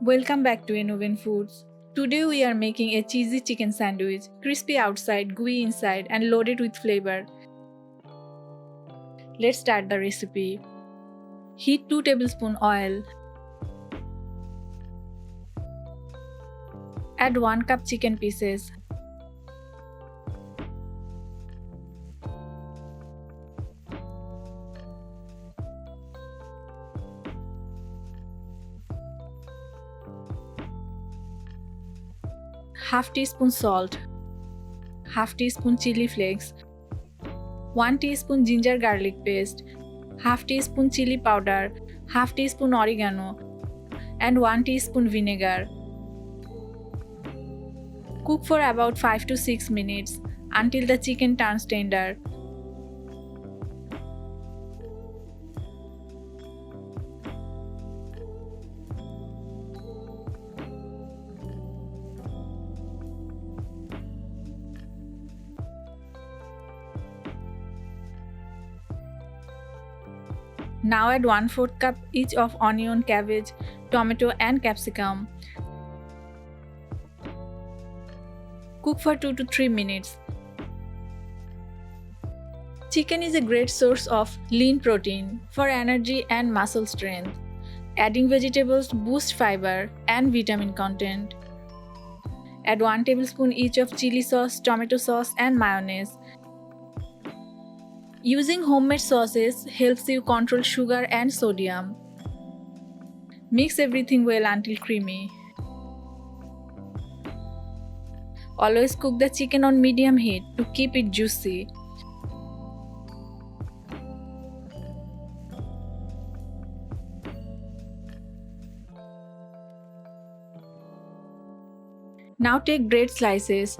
Welcome back to Innoven Foods. Today we are making a cheesy chicken sandwich, crispy outside, gooey inside and loaded with flavor. Let's start the recipe. Heat 2 tablespoons oil. Add 1 cup chicken pieces. Half teaspoon salt, half teaspoon chili flakes, 1 teaspoon ginger garlic paste, half teaspoon chili powder, half teaspoon oregano, and 1 teaspoon vinegar. Cook for about 5 to 6 minutes until the chicken turns tender. Now add 1/4 cup each of onion, cabbage, tomato and capsicum. Cook for 2 to 3 minutes. Chicken is a great source of lean protein for energy and muscle strength. Adding vegetables boosts fiber and vitamin content. Add 1 tablespoon each of chili sauce, tomato sauce and mayonnaise. Using homemade sauces helps you control sugar and sodium. Mix everything well until creamy. Always cook the chicken on medium heat to keep it juicy. Now take bread slices.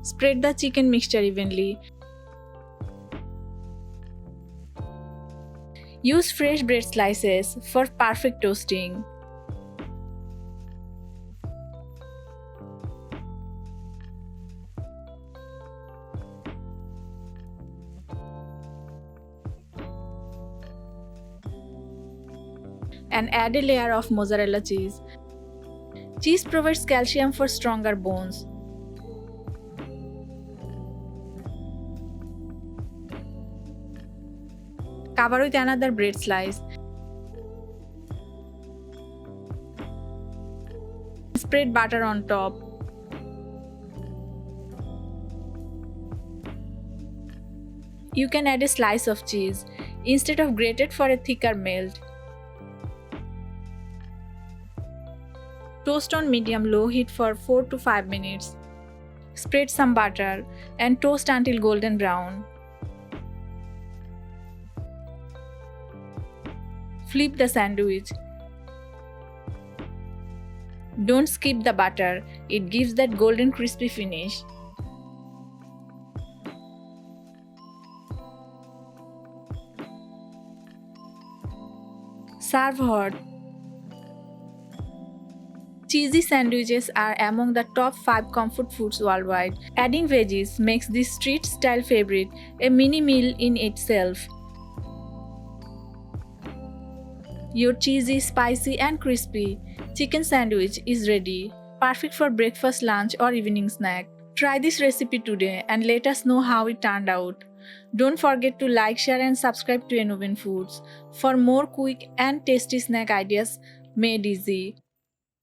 Spread the chicken mixture evenly. Use fresh bread slices for perfect toasting. And add a layer of mozzarella cheese. Cheese provides calcium for stronger bones. Cover with another bread slice. Spread butter on top. You can add a slice of cheese instead of grated for a thicker melt. Toast on medium-low heat for 4 to 5 minutes. Spread some butter and toast until golden brown. Flip the sandwich. Don't skip the butter, it gives that golden crispy finish. Serve hot. Cheesy sandwiches are among the top 5 comfort foods worldwide. Adding veggies makes this street-style favorite a mini meal in itself. Your cheesy, spicy and crispy chicken sandwich is ready, perfect for breakfast, lunch or evening snack. Try this recipe today and let us know how it turned out. Don't forget to like, share and subscribe to Innoven Foods for more quick and tasty snack ideas made easy.